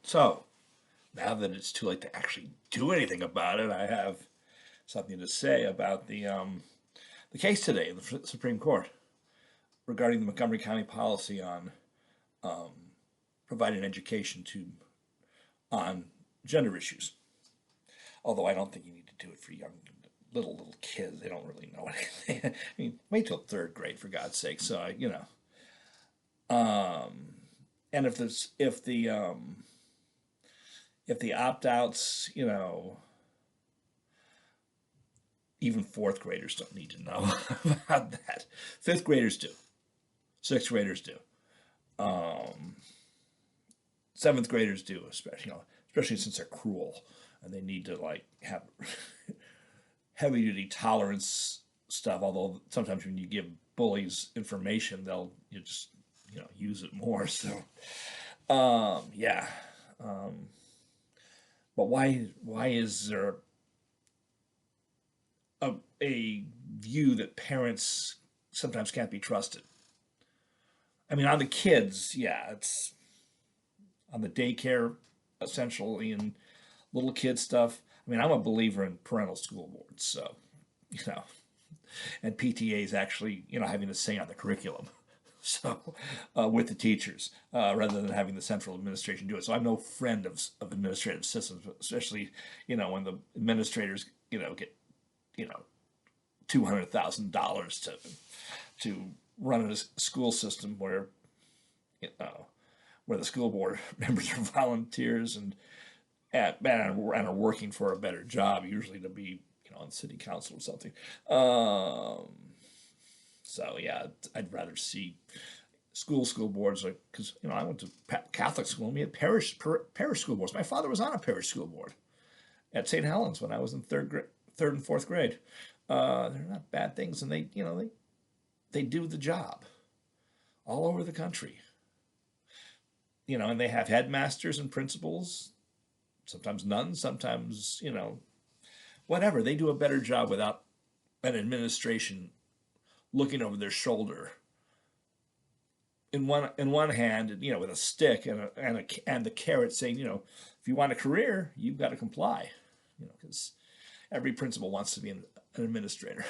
So, now that it's too late to actually do anything about it, I have something to say about the case today in the Supreme Court regarding the Montgomery County policy on um, providing education to on gender issues. Although I don't think you need to do it for young little kids; they don't really know anything. I mean, wait till third grade for God's sake. So and if the opt outs, even fourth graders don't need to know about that. Fifth graders do. Sixth graders do. Um, Seventh graders do, especially since they're cruel and they need to like have heavy duty tolerance stuff. Although sometimes when you give bullies information, they'll you just use it more. So yeah. Um, but why is there a view that parents sometimes can't be trusted? I mean, on the kids, yeah, it's on the daycare essentially and little kid stuff. I mean, I'm a believer in parental school boards, so you know, and PTAs actually having a say on the curriculum. So with the teachers, rather than having the central administration do it. So I'm no friend of administrative systems, especially when the administrators get you know $200,000 to run a school system where the school board members are volunteers and are working for a better job, usually to be on city council or something. So yeah, I'd rather see school boards, like, because I went to Catholic school and we had parish school boards. My father was on a parish school board at St. Helens when I was in third and fourth grade. They're not bad things, and they do the job all over the country. And they have headmasters and principals, sometimes nuns, sometimes whatever. They do a better job without an administration looking over their shoulder. In one hand, with a stick and the carrot saying, if you want a career, you've got to comply. Because every principal wants to be an administrator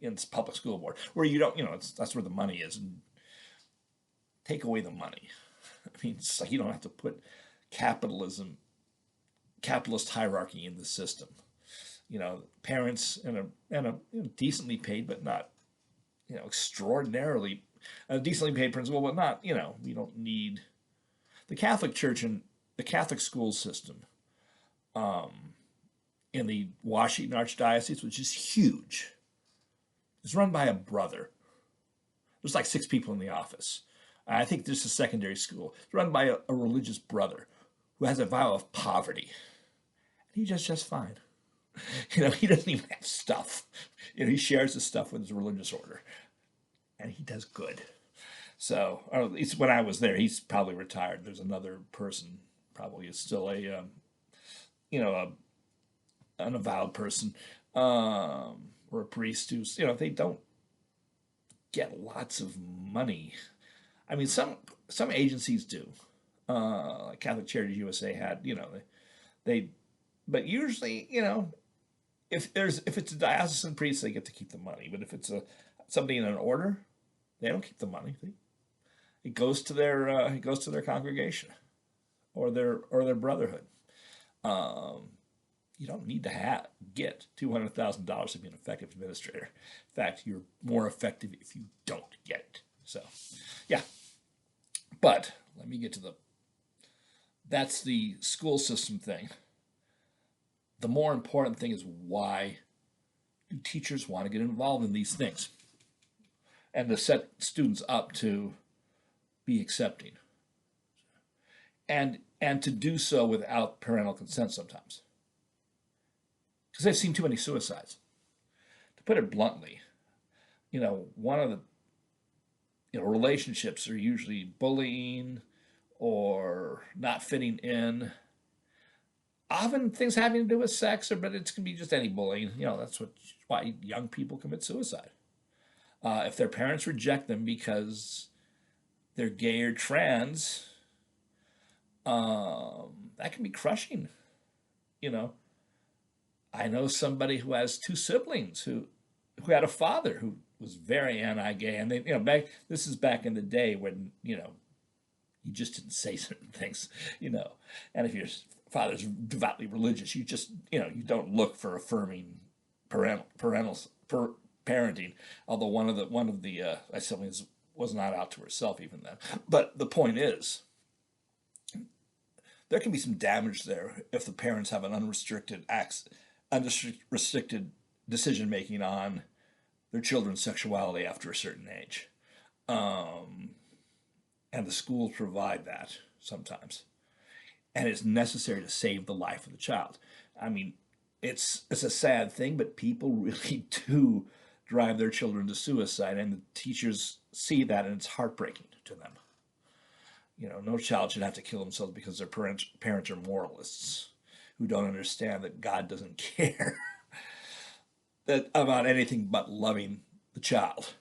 in this public school board, where you don't, that's where the money is, and take away the money. I mean, it's like you don't have to put capitalist hierarchy in the system. Parents and a decently paid, but not extraordinarily a decently paid principal, but not we don't need the Catholic Church and the Catholic school system in the Washington Archdiocese, which is huge. It's run by a brother. There's like 6 people in the office. I think this is a secondary school. It's run by a religious brother who has a vow of poverty. And he does just fine. He doesn't even have stuff. He shares his stuff with his religious order. And he does good. So, or at least when I was there, he's probably retired. There's another person, probably is still an avowed person, or a priest who's, they don't get lots of money. I mean, some agencies do. Like Catholic Charities USA had, they, but usually, if it's a diocesan priest, they get to keep the money. But if it's somebody in an order, they don't keep the money. It goes to their congregation or their brotherhood. You don't need to get $200,000 to be an effective administrator. In fact, you're more effective if you don't get it. So, yeah. But let me get to that's the school system thing. The more important thing is, why do teachers want to get involved in these things and to set students up to be accepting, and to do so without parental consent sometimes, because they've seen too many suicides. To put it bluntly, one of the relationships are usually bullying or not fitting in. Often things having to do with sex, but it can be just any bullying. That's why young people commit suicide. If their parents reject them because they're gay or trans, That can be crushing. You know, I know somebody who has two siblings who had a father who was very anti-gay, and they, this is back in the day when, you just didn't say certain things, and if your father's devoutly religious, you just, you don't look for affirming parental parenting. Although one of the my siblings was not out to herself even then. But the point is, there can be some damage there if the parents have an unrestricted decision making on their children's sexuality after a certain age. And the schools provide that sometimes. And it's necessary to save the life of the child. I mean, it's a sad thing, but people really do drive their children to suicide, and the teachers see that, and it's heartbreaking to them. No child should have to kill themselves because their parents are moralists who don't understand that God doesn't care about anything but loving the child.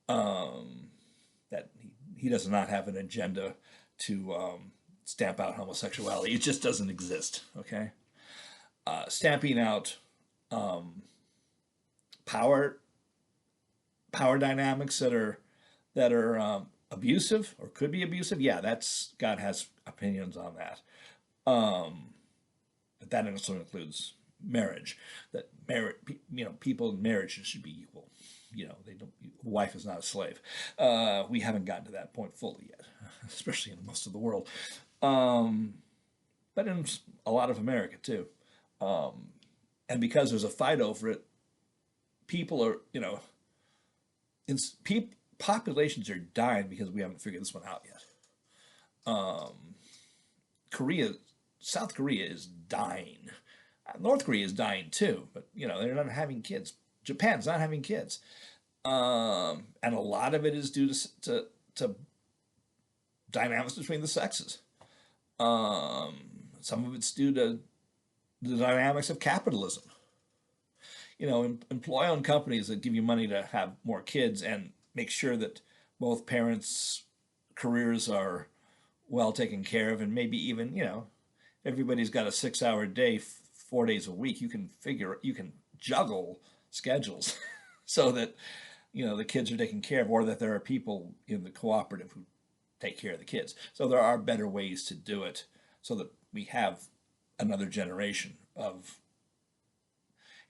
That he does not have an agenda to stamp out homosexuality. It just doesn't exist. Okay, stamping out power dynamics that are abusive or could be abusive. Yeah, that's God has opinions on that. But that also includes marriage. That people in marriage should be equal. They don't. A wife is not a slave. We haven't gotten to that point fully yet, especially in most of the world, but in a lot of America too. And because there's a fight over it, people are, populations are dying because we haven't figured this one out yet. South Korea is dying. North Korea is dying too, but they're not having kids. Japan's not having kids, and a lot of it is due to dynamics between the sexes. Some of it's due to the dynamics of capitalism. Employ-owned companies that give you money to have more kids and make sure that both parents' careers are well taken care of, and maybe even, everybody's got a 6-hour day, 4 days a week. You can juggle schedules so that, the kids are taken care of, or that there are people in the cooperative who take care of the kids. So there are better ways to do it so that we have another generation of,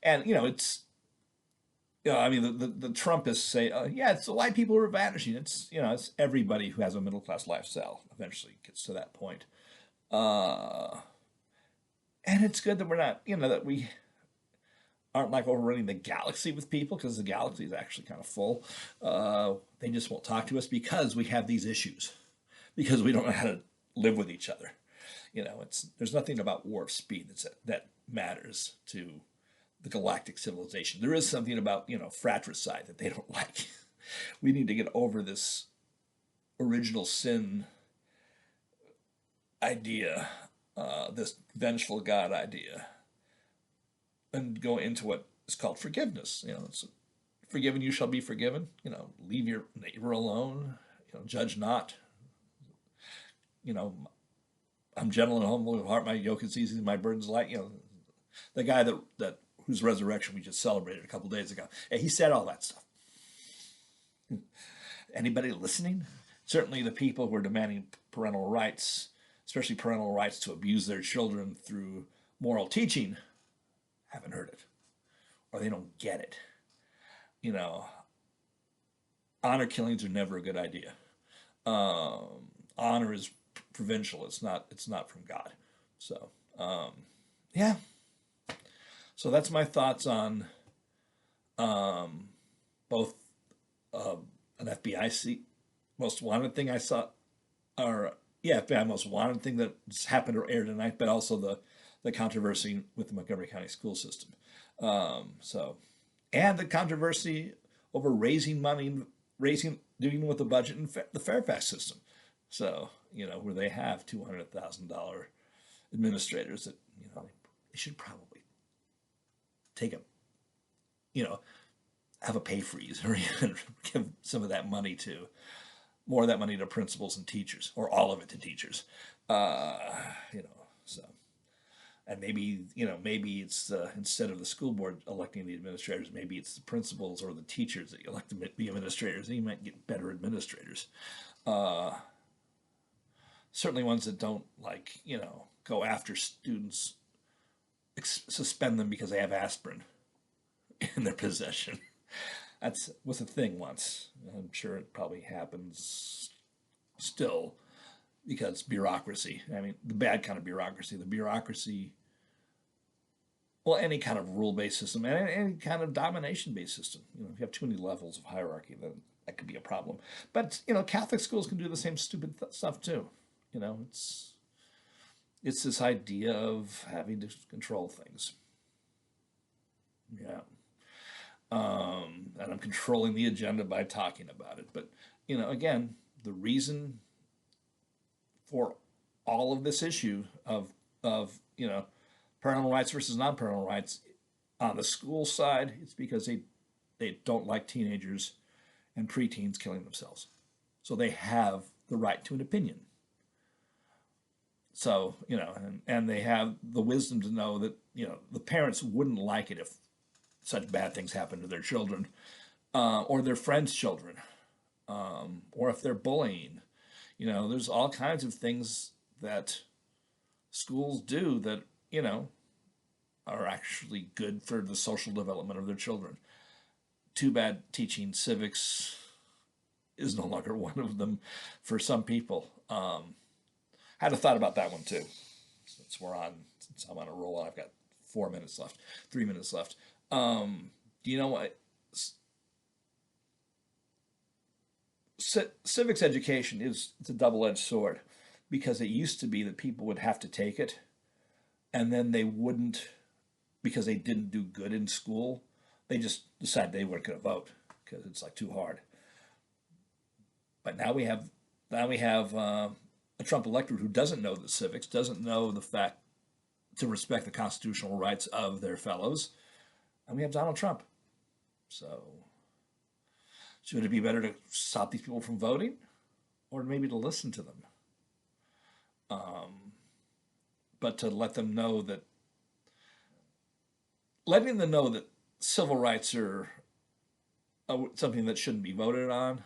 and, it's, I mean, the Trumpists say, it's the white people who are vanishing. It's, it's everybody who has a middle-class lifestyle eventually gets to that point. And it's good that we're not, that we aren't like overrunning the galaxy with people, because the galaxy is actually kind of full. They just won't talk to us because we have these issues, because we don't know how to live with each other. There's nothing about warp speed that matters to the galactic civilization. There is something about, fratricide that they don't like. We need to get over this original sin idea, this vengeful God idea, and go into what is called forgiveness. It's forgiven, you shall be forgiven. Leave your neighbor alone. Judge not. I'm gentle and humble of heart. My yoke is easy, my burden's light. The guy that whose resurrection we just celebrated a couple days ago. And he said all that stuff. Anybody listening? Certainly the people who are demanding parental rights, especially parental rights to abuse their children through moral teaching, haven't heard it. Or they don't get it. Honor killings are never a good idea. Honor is provincial. It's not from God. So, yeah. So that's my thoughts on both an FBI most wanted thing I saw, or FBI most wanted thing that just happened or aired tonight, but also the controversy with the Montgomery County school system. And the controversy over raising money, dealing with the budget in the Fairfax system. So, where they have $200,000 administrators that, they should probably take have a pay freeze, or even give some of that money to more of that money to principals and teachers, or all of it to teachers. So, and maybe, maybe it's instead of the school board electing the administrators, maybe it's the principals or the teachers that elect the administrators, and you might get better administrators. Certainly ones that don't, go after students, suspend them because they have aspirin in their possession. That was a thing once. I'm sure it probably happens still because bureaucracy. I mean, the bad kind of bureaucracy. The bureaucracy, well, any kind of rule-based system and any kind of domination-based system. If you have too many levels of hierarchy, then that could be a problem. But, Catholic schools can do the same stupid stuff too. It's this idea of having to control things. Yeah. And I'm controlling the agenda by talking about it. But, again, the reason for all of this issue of parental rights versus non-parental rights on the school side, it's because they don't like teenagers and preteens killing themselves. So they have the right to an opinion. So, and they have the wisdom to know that, the parents wouldn't like it if such bad things happen to their children, or their friends' children, or if they're bullying. There's all kinds of things that schools do that, are actually good for the social development of their children. Too bad teaching civics is no longer one of them for some people. Had a thought about that one too. Since I'm on a roll, and I've got 3 minutes left. Do you know what? Civics education it's a double-edged sword, because it used to be that people would have to take it, and then they wouldn't, because they didn't do good in school. They just decided they weren't going to vote because it's too hard. But now we have a Trump electorate who doesn't know the civics, doesn't know the fact to respect the constitutional rights of their fellows, and we have Donald Trump. So, should it be better to stop these people from voting, or maybe to listen to them? But to letting them know that civil rights are something that shouldn't be voted on,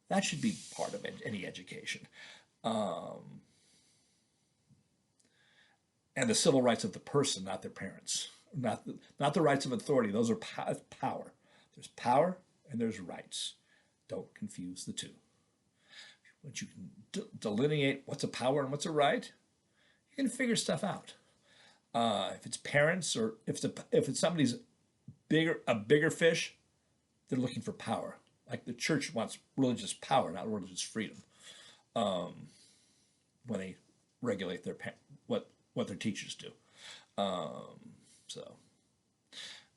that should be part of any education. And the civil rights of the person, not their parents. Not the rights of authority. Those are power. There's power and there's rights. Don't confuse the two. Once you can delineate what's a power and what's a right, you can figure stuff out. If it's parents, or if it's somebody's a bigger fish, they're looking for power. Like the church wants religious power, not religious freedom. When they regulate what their teachers do.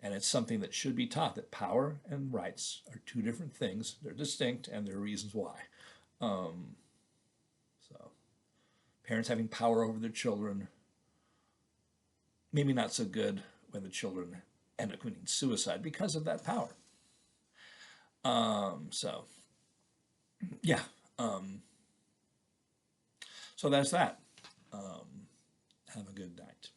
And it's something that should be taught, that power and rights are two different things. They're distinct, and there are reasons why. Parents having power over their children, maybe not so good when the children end up committing suicide because of that power. So that's that. Have a good night.